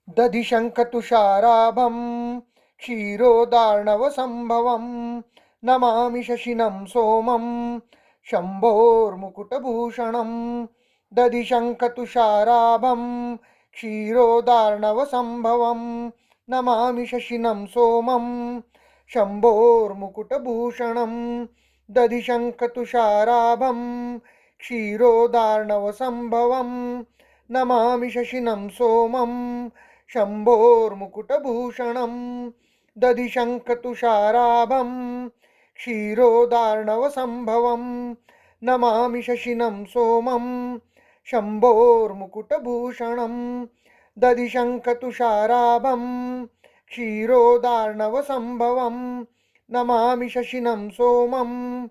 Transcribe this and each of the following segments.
दधिशङ्खतुषाराभं क्षीरोदार्णवसम्भवं नमामि शशिनं सोमं शम्भोर्मुकुटभूषणं। दधिशङ्खतुषाराभं क्षीरोदार्णवसम्भवं नमामि शशिनं सोमं शम्भोर्मुकुटभूषणं। दधिशङ्खतुषाराभं क्षीरोदार्णवसम्भवं नमामि शशिनं सोमं शम्भोर्मुकुटभूषणं। दधिशङ्खतुषाराभं क्षीरोदार्णवसम्भवं नमामि शशिनं सोमं शम्भोर्मुकुटभूषणं। दधिशङ्खतुषाराभं क्षीरोदार्णवसम्भवं नमामि शशिनं सोमं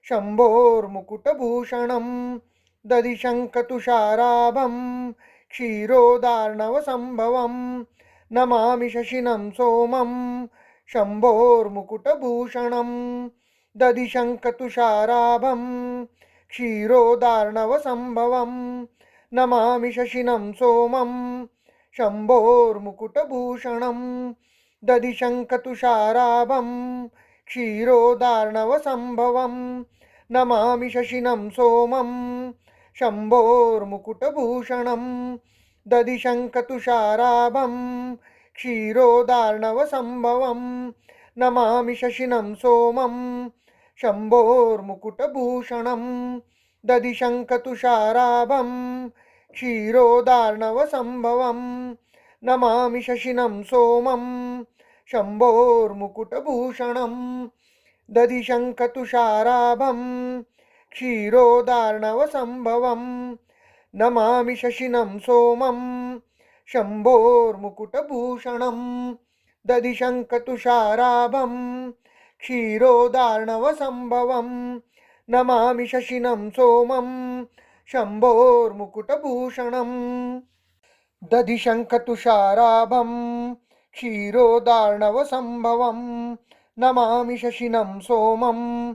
शम्भोर्मुकुटभूषणं। दधिशङ्खतुषाराभं क्षीरोदार्णवसम्भवं नमामि शशिनं सोमं शम्भोर्मुकुटभूषणं। दधिशङ्खतुषाराभं क्षीरोदार्णवसम्भवं नमामि शशिनं सोमं शम्भोर्मुकुटभूषणं। दधिशङ्खतुषाराभं क्षीरोदार्णवसम्भवं नमामि शशिनं सोमं शम्भोर्मुकुटभूषणं। दधिशङ्खतुषाराभं क्षीरोदार्णवसम्भवं नमामि शशिनं सोमं शम्भोर्मुकुटभूषणं। दधिशङ्खतुषाराभं क्षीरोदार्णवसम्भवं नमामि शशिनं सोमं शम्भोर्मुकुटभूषणं। दधिशङ्खतुषाराभं क्षीरोदार्णवसम्भवं नमामि शशिनं सोमं शम्भोर्मुकुटभूषणं। दधिशङ्खतुषाराभं क्षीरोदार्णवसम्भवं नमामि शशिनं सोमं शम्भोर्मुकुटभूषणं। दधिशङ्खतुषाराभं क्षीरोदार्णवसम्भवं नमामि शशिनं सोमं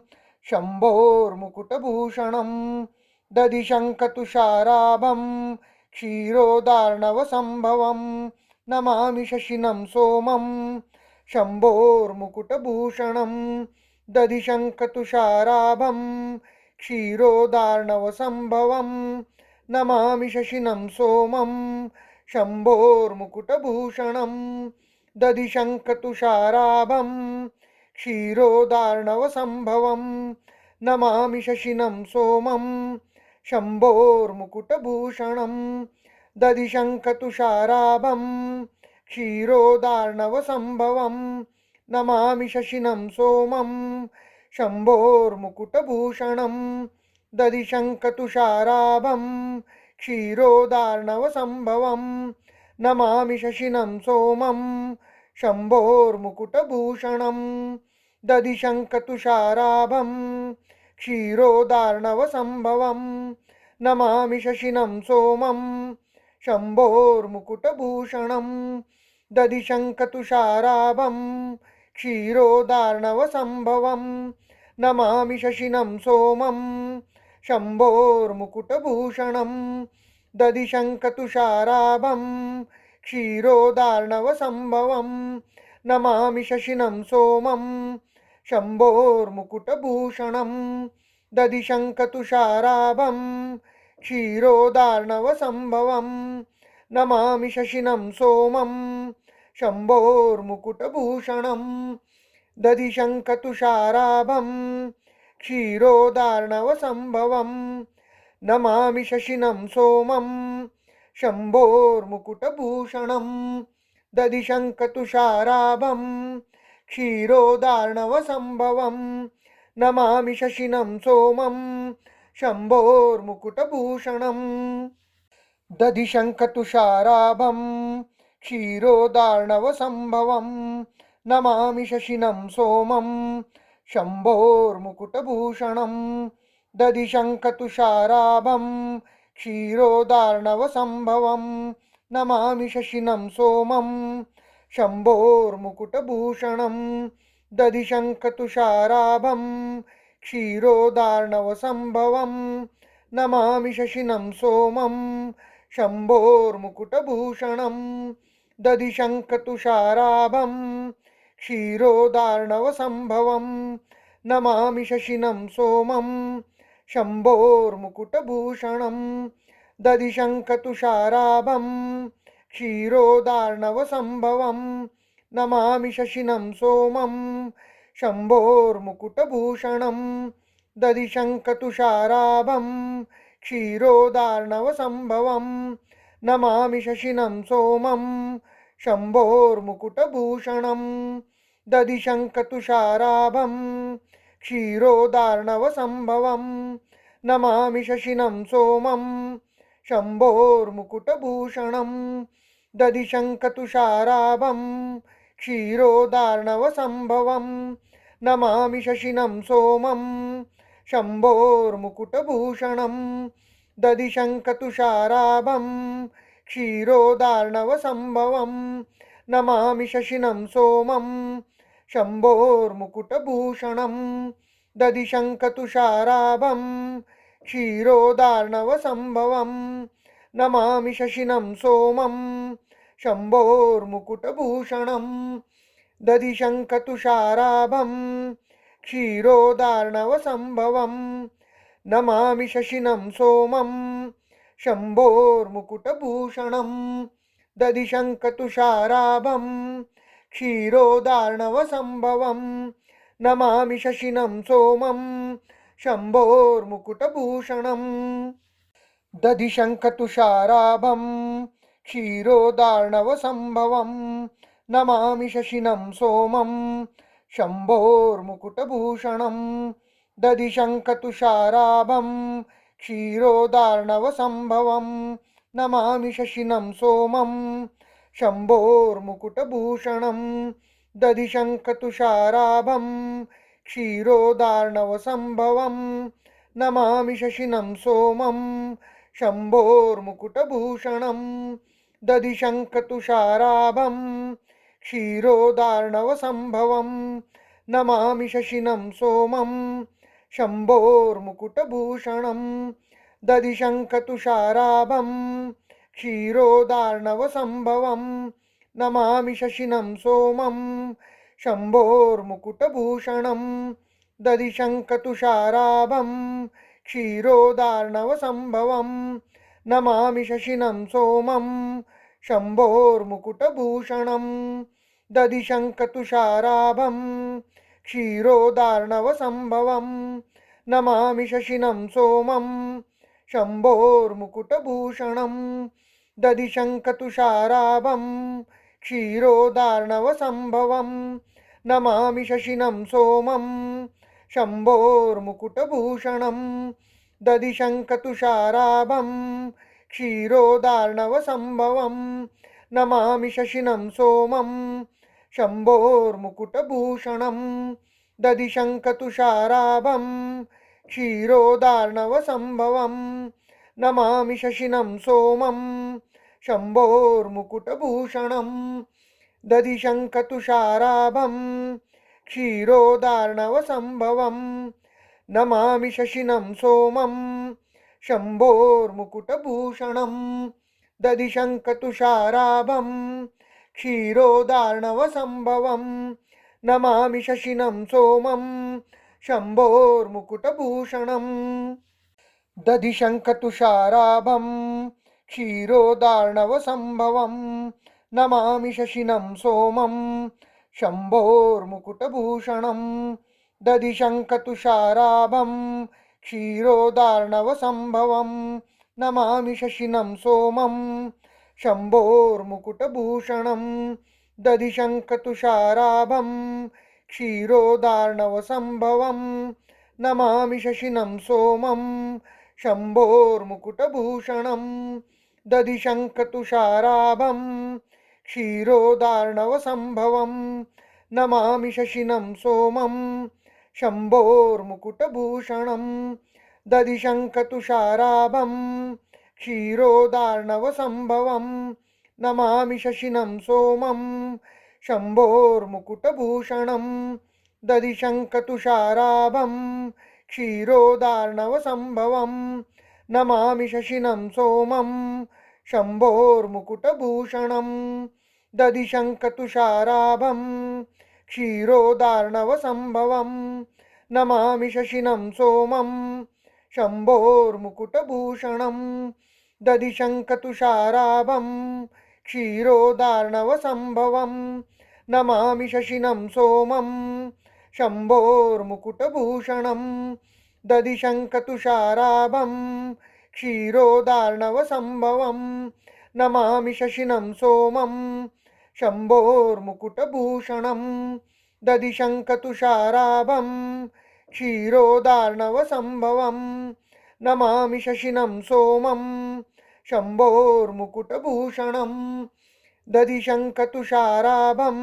शम्भोर्मुकुटभूषणं। दधिशङ्खतुषाराभं क्षीरोदार्णवसम्भवं नमामि शशिनं सोमं शम्भोर्मुकुटभूषणं। दधिशङ्खतुषाराभं क्षीरोदार्णवसम्भवं नमामि शशिनं सोमं शम्भोर्मुकुटभूषणं। दधिशङ्खतुषाराभं क्षीरोदार्णवसम्भवं नमामि शशिनं सोमं शम्भोर्मुकुटभूषणं। दधिशङ्खतुषाराभं क्षीरोदार्णवसम्भवं नमामि शशिनं सोमं शम्भोर्मुकुटभूषणं। दधिशङ्खतुषाराभं क्षीरोदार्णवसम्भवं नमामि शशिनं सोमं शम्भोर्मुकुटभूषणं। दधिशङ्खतुषाराभं क्षीरोदार्णवसम्भवं नमामि शशिनं सोमं शम्भोर्मुकुटभूषणं। दधिशङ्खतुषाराभं क्षीरोदार्णवसम्भवं नमामि शशिनं सोमं शम्भोर्मुकुटभूषणं। दधिशङ्खतुषाराभं क्षीरोदार्णवसम्भवं नमामि शशिनं सोमं शम्भोर्मुकुटभूषणं। दधिशङ्खतुषाराभं क्षीरोदार्णवसम्भवं नमामि शशिनं सोमं शम्भोर्मुकुटभूषणं। दधिशङ्खतुषाराभं क्षीरोदार्णवसम्भवं नमामि शशिनं सोमं शम्भोर्मुकुटभूषणं। दधिशङ्खतुषाराभं क्षीरोदार्णवसम्भवं नमामि शशिनं सोमं शम्भोर्मुकुटभूषणं। दधिशङ्खतुषाराभं क्षीरोदार्णवसम्भवं नमामि शशिनं सोमं शम्भोर्मुकुटभूषणं। दधिशङ्खतुषाराभं क्षीरोदार्णवसम्भवं नमामि शशिनं सोमं शम्भोर्मुकुटभूषणं। दधिशङ्खतुषाराभं क्षीरोदार्णवसम्भवं नमामि शशिनं सोमं शम्भोर्मुकुटभूषणं। दधिशङ्खतुषाराभं क्षीरोदार्णवसम्भवं नमामि शशिनं सोमं शम्भोर्मुकुटभूषणं दधिशङ्खतुषाराभं क्षीरोदार्णवसम्भवं नमामि शशिनं सोमं शम्भोर्मुकुटभूषणं दधिशङ्खतुषाराभं क्षीरोदार्णवसम्भवं नमामि शशिनं सोमं शम्भोर्मुकुटभूषणं दधिशङ्खतुषाराभं क्षीरोदार्णवसम्भवं नमामि शशिनं सोमं शम्भोर्मुकुटभूषणं दधिशङ्खतुषाराभं क्षीरोदार्णवसम्भवं नमामि शशिनं सोमं शम्भोर्मुकुटभूषणं दधिशङ्खतुषाराभं क्षीरोदार्णवसम्भवं नमामि शशिनं सोमं शम्भोर्मुकुटभूषणं दधिशङ्खतुषाराभं क्षीरोदार्णवसम्भवं नमामि शशिनं सोमं शम्भोर्मुकुटभूषणं दधिशङ्खतुषाराभं क्षीरोदार्णवसम्भवं नमामि शशिनं सोमं शम्भोर्मुकुटभूषणं दधिशङ्खतुषाराभं क्षीरोदार्णवसम्भवं नमामि शशिनं सोमं शम्भोर्मुकुटभूषणं दधिशङ्खतुषाराभं क्षीरोदार्णवसम्भवं नमामि शशिनं सोमं शम्भोर्मुकुटभूषणं दधिशङ्खतुषाराभं क्षीरोदार्णवसम्भवं नमामि शशिनं सोमं शम्भोर्मुकुटभूषणं दधिशङ्खतुषाराभं क्षीरोदार्णवसम्भवं नमामि शशिनं सोमं शम्भोर्मुकुटभूषणं दधिशङ्खतुषाराभं क्षीरोदार्णवसम्भवं नमामि शशिनं सोमं शम्भोर्मुकुटभूषणं दधिशङ्खतुषाराभं क्षीरोदार्णवसम्भवं नमामि शशिनं सोमं शम्भोर्मुकुटभूषणं दधिशङ्खतुषाराभं क्षीरोदार्णवसम्भवं नमामि शशिनं सोमं शम्भोर्मुकुटभूषणं दधिशङ्खतुषाराभं क्षीरोदार्णवसम्भवं नमामि शशिनं सोमं शम्भोर्मुकुटभूषणं दधिशङ्खतुषाराभं क्षीरोदार्णवसम्भवं नमामि शशिनं सोमं शम्भोर्मुकुटभूषणं दधिशङ्खतुषाराभं क्षीरोदार्णवसम्भवं नमामि शशिनं सोमं शम्भोर्मुकुटभूषणं दधिशङ्खतुषाराभं क्षीरोदार्णवसम्भवं नमामि शशिनं सोमं शम्भोर्मुकुटभूषणं दधिशङ्खतुषाराभं क्षीरोदार्णवसम्भवं नमामि शशिनं सोमं शम्भोर्मुकुटभूषणं दधिशङ्खतुषाराभं क्षीरोदार्णवसम्भवं नमामि शशिनं सोमं शम्भोर्मुकुटभूषणं दधिशङ्खतुषाराभं क्षीरोदार्णवसम्भवं नमामि शशिनं सोमं शम्भोर्मुकुटभूषणं दधिशङ्खतुषाराभं क्षीरोदार्णवसम्भवं नमामि शशिनं सोमं शम्भोर्मुकुटभूषणं दधिशङ्खतुषाराभं क्षीरोदार्णवसम्भवं नमामि शशिनं सोमं शम्भोर्मुकुटभूषणं दधिशङ्खतुषाराभं क्षीरोदार्णवसम्भवं नमामि शशिनं सोमं शम्भोर्मुकुटभूषणं दधिशङ्खतुषाराभं क्षीरोदार्णवसम्भवं नमामि शशिनं सोमं शम्भोर्मुकुटभूषणं दधिशङ्खतुषाराभं क्षीरोदार्णवसम्भवं नमामि शशिनं सोमं शम्भोर्मुकुटभूषणं दधिशङ्खतुषाराभं क्षीरोदार्णवसम्भवं नमामि शशिनं सोमं शम्भोर्मुकुटभूषणं दधिशङ्खतुषाराभं क्षीरोदार्णवसम्भवं नमामि शशिनं सोमं शम्भोर्मुकुटभूषणं दधिशङ्खतुषाराभं क्षीरोदार्णवसम्भवं नमामि शशिनं सोमं शम्भोर्मुकुटभूषणं दधिशङ्खतुषाराभं क्षीरोदार्णवसम्भवं नमामि शशिनं सोमं शम्भोर्मुकुटभूषणं दधिशङ्खतुषाराभं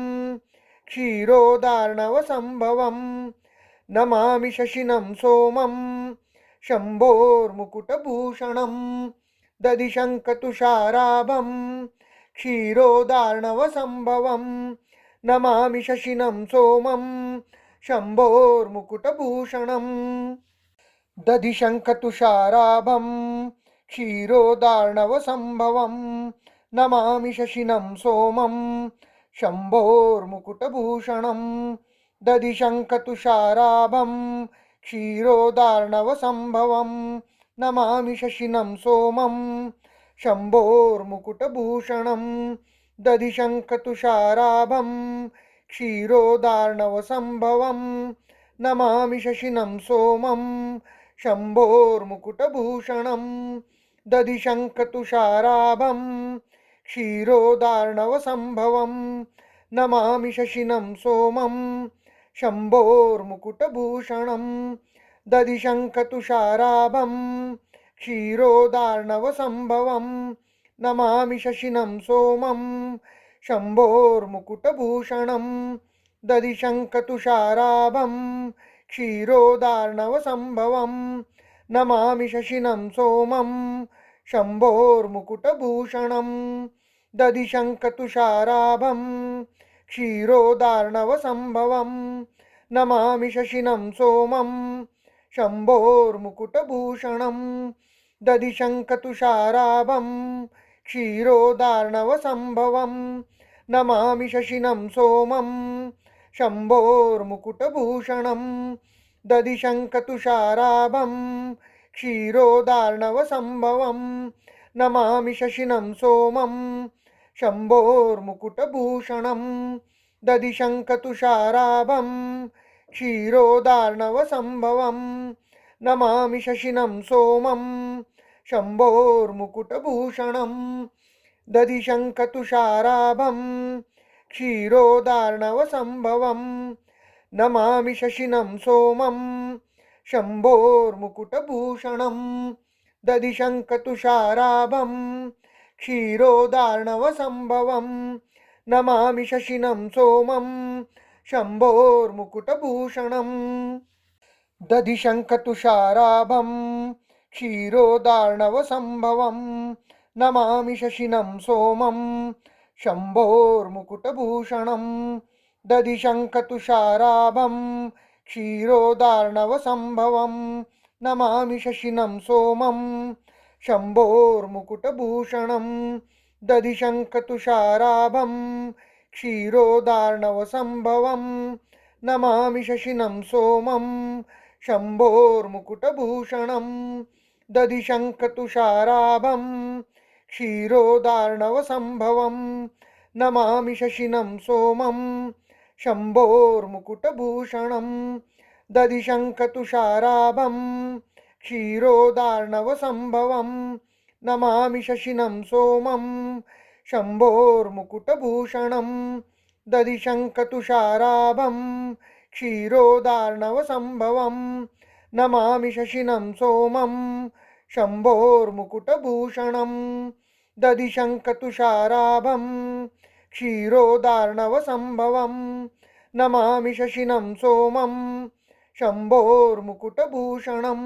क्षीरोदार्णवसम्भवं नमामि शशिनं सोमं शम्भोर्मुकुटभूषणं दधिशङ्खतुषाराभं क्षीरोदार्णवसम्भवं नमामि शशिनं सोमं शम्भोर्मुकुटभूषणं दधिशङ्खतुषाराभं क्षीरोदार्णवसम्भवं नमामि शशिनं सोमं शम्भोर्मुकुटभूषणं दधिशङ्खतुषाराभं क्षीरोदार्णवसम्भवं नमामि शशिनं सोमं शम्भोर्मुकुटभूषणं दधिशङ्खतुषाराभं क्षीरोदार्णवसम्भवं नमामि शशिनं सोमं शम्भोर्मुकुटभूषणं दधिशङ्खतुषाराभं क्षीरोदार्णवसम्भवं नमामि शशिनं सोमं शम्भोर्मुकुटभूषणं दधिशङ्खतुषाराभं क्षीरोदार्णवसम्भवं नमामि शशिनं सोमं शम्भोर्मुकुटभूषणं दधिशङ्खतुषाराभं क्षीरोदार्णवसम्भवं नमामि शशिनं सोमं शम्भोर्मुकुटभूषणं दधिशङ्खतुषाराभं क्षीरोदार्णवसम्भवं नमामि शशिनं सोमं शम्भोर्मुकुटभूषणं दधिशङ्खतुषाराभं क्षीरोदार्णवसम्भवं नमामि शशिनं सोमं शम्भोर्मुकुटभूषणं दधिशङ्खतुषाराभं क्षीरोदार्णवसम्भवं नमामि शशिनं सोमं शम्भोर्मुकुटभूषणं दधिशङ्खतुषाराभं क्षीरोदार्णवसम्भवं नमामि शशिनं सोमं शम्भोर्मुकुटभूषणं दधिशङ्खतुषाराभं क्षीरोदार्णवसम्भवं नमामि शशिनं सोमं शम्भोर्मुकुटभूषणं दधिशङ्खतुषाराभं क्षीरोदार्णवसम्भवं नमामि शशिनं सोमं शम्भोर्मुकुटभूषणं दधिशङ्खतुषाराभं क्षीरोदार्णवसम्भवं नमामि शशिनं सोमं शम्भोर्मुकुटभूषणं दधिशङ्खतुषाराभं क्षीरोदार्णवसम्भवं नमामि शशिनं सोमं शम्भोर्मुकुटभूषणं दधिशङ्खतुषाराभं क्षीरोदार्णवसम्भवं नमामि शशिनं सोमं शम्भोर्मुकुटभूषणं दधिशङ्खतुषाराभं क्षीरोदार्णवसम्भवं नमामि शशिनं सोमं शम्भोर्मुकुटभूषणं दधिशङ्खतुषाराभं क्षीरोदार्णवसम्भवं नमामि शशिनं सोमं शम्भोर्मुकुटभूषणं दधिशङ्खतुषाराभं क्षीरोदार्णवसम्भवं नमामि शशिनं सोमं शम्भोर्मुकुटभूषणं दधिशङ्खतुषाराभं क्षीरोदार्णवसम्भवं नमामि शशिनं सोमं शम्भोर्मुकुटभूषणं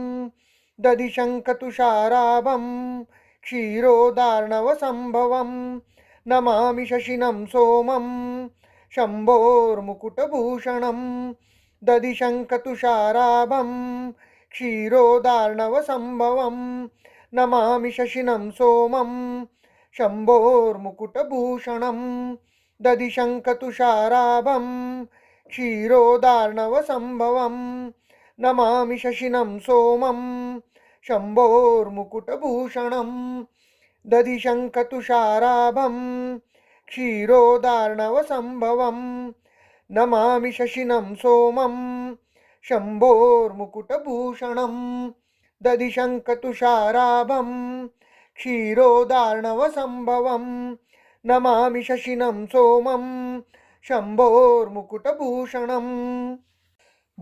दधिशङ्खतुषाराभं क्षीरोदार्णवसम्भवं नमामि शशिनं सोमं शम्भोर्मुकुटभूषणं दधिशङ्खतुषाराभं क्षीरोदार्णवसम्भवं नमामि शशिनं सोमं शम्भोर्मुकुटभूषणं दधिशङ्खतुषाराभं क्षीरोदार्णवसम्भवं नमामि शशिनं सोमं शम्भोर्मुकुटभूषणं दधिशङ्खतुषाराभं क्षीरोदार्णवसम्भवं नमामि शशिनं सोमं शम्भोर्मुकुटभूषणं दधिशङ्खतुषाराभं क्षीरोदार्णवसम्भवं नमामि शशिनं सोमं शम्भोर्मुकुटभूषणं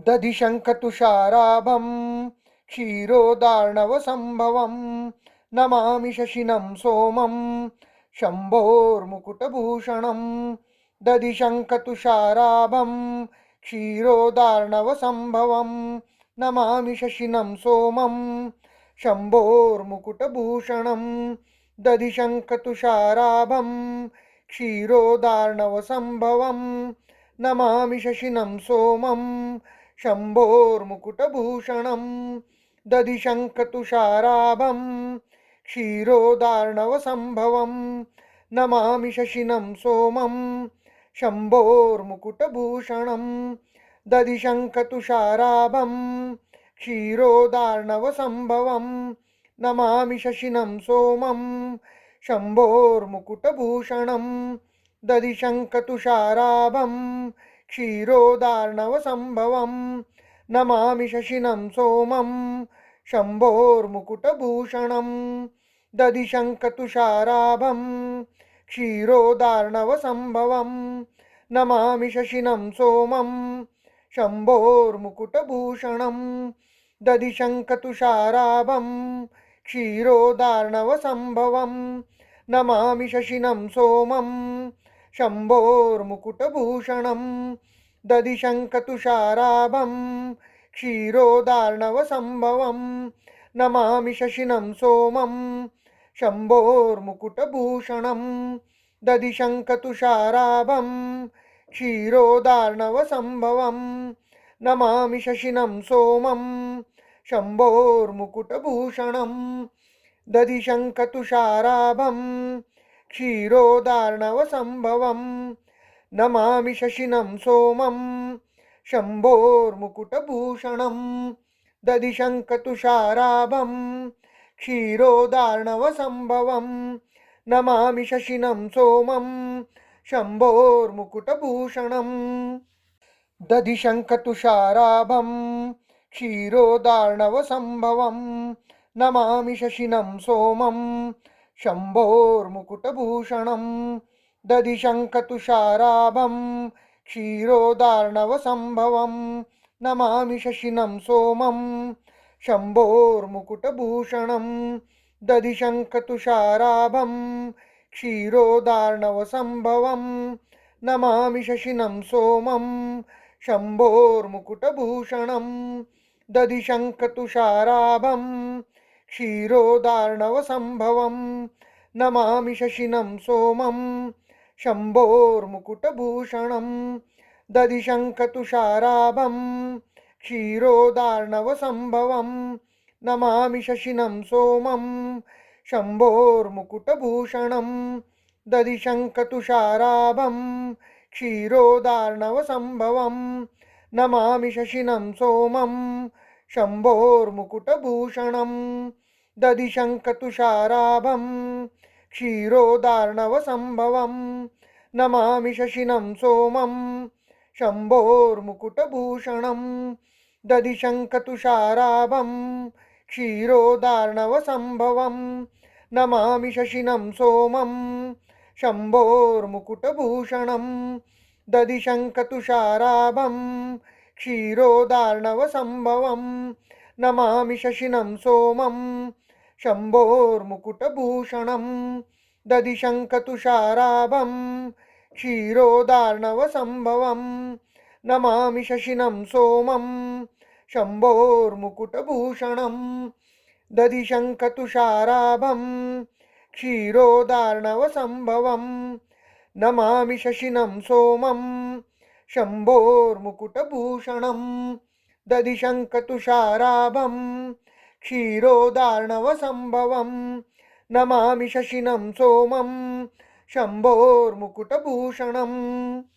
दधिशङ्खतुषाराभं क्षीरोदार्णवसम्भवं नमामि शशिनं सोमं शम्भोर्मुकुटभूषणं दधिशङ्खतुषाराभं क्षीरोदार्णवसम्भवं नमामि शशिनं सोमं शम्भोर्मुकुटभूषणं दधिशङ्खतुषाराभं क्षीरोदार्णवसम्भवं नमामि शशिनं सोमं शम्भोर्मुकुटभूषणं दधिशङ्खतुषाराभं क्षीरोदार्णवसम्भवं नमामि शशिनं सोमं शम्भोर्मुकुटभूषणं दधिशङ्खतुषाराभं क्षीरोदार्णवसम्भवं नमामि शशिनं सोमं शम्भोर्मुकुटभूषणं दधिशङ्खतुषाराभं क्षीरोदार्णवसम्भवं नमामि शशिनं सोमं शम्भोर्मुकुटभूषणं दधिशङ्खतुषाराभं क्षीरोदार्णवसम्भवं नमामि शशिनं सोमं शम्भोर्मुकुटभूषणं दधिशङ्खतुषाराभं क्षीरोदार्णवसम्भवं नमामि शशिनं सोमं शम्भोर्मुकुटभूषणं दधिशङ्खतुषाराभं क्षीरोदार्णवसम्भवं नमामि शशिनं सोमं शम्भोर्मुकुटभूषणं दधिशङ्खतुषाराभं क्षीरोदार्णवसम्भवं नमामि शशिनं सोमं शम्भोर्मुकुटभूषणं दधिशङ्खतुषाराभं क्षीरोदार्णवसम्भवं नमामि शशिनं सोमं शम्भोर्मुकुटभूषणं दधिशङ्खतुषाराभं क्षीरोदार्णवसम्भवं नमामि शशिनं सोमं शम्भोर्मुकुटभूषणं दधिशङ्खतुषाराभं क्षीरोदार्णवसम्भवं नमामि शशिनं सोमं शम्भोर्मुकुटभूषणं दधिशङ्खतुषाराभं क्षीरोदार्णवसम्भवं नमामि शशिनं सोमं शम्भोर्मुकुटभूषणं दधिशङ्खतुषाराभं क्षीरोदार्णवसम्भवं नमामि शशिनं सोमं शम्भोर्मुकुटभूषणं दधिशङ्खतुषाराभं क्षीरोदार्णवसम्भवं नमामि शशिनं सोमं शम्भोर्मुकुटभूषणं दधिशङ्खतुषाराभं क्षीरोदार्णवसम्भवं नमामि शशिनं सोमं शम्भोर्मुकुटभूषणं दधिशङ्खतुषाराभं क्षीरोदार्णवसम्भवं नमामि शशिनं सोमं शम्भोर्मुकुटभूषणं दधिशङ्खतुषाराभं क्षीरोदार्णवसम्भवं नमामि शशिनं सोमं शम्भोर्मुकुटभूषणं दधिशङ्खतुषाराभं क्षीरोदार्णवसम्भवं नमामि शशिनं सोमं शम्भोर्मुकुटभूषणं दधिशङ्खतुषाराभं क्षीरोदार्णवसम्भवं नमामि शशिनं सोमं शम्भोर्मुकुटभूषणं दधिशङ्खतुषाराभं क्षीरोदार्णवसम्भवं नमामि शशिनं सोमं शम्भोर्मुकुटभूषणं दधिशङ्खतुषाराभं क्षीरोदार्णवसम्भवं नमामि शशिनं सोमं शम्भोर्मुकुटभूषणं दधिशङ्खतुषाराभं क्षीरोदार्णवसम्भवं नमामि शशिनं सोमं शम्भोर्मुकुटभूषणम्।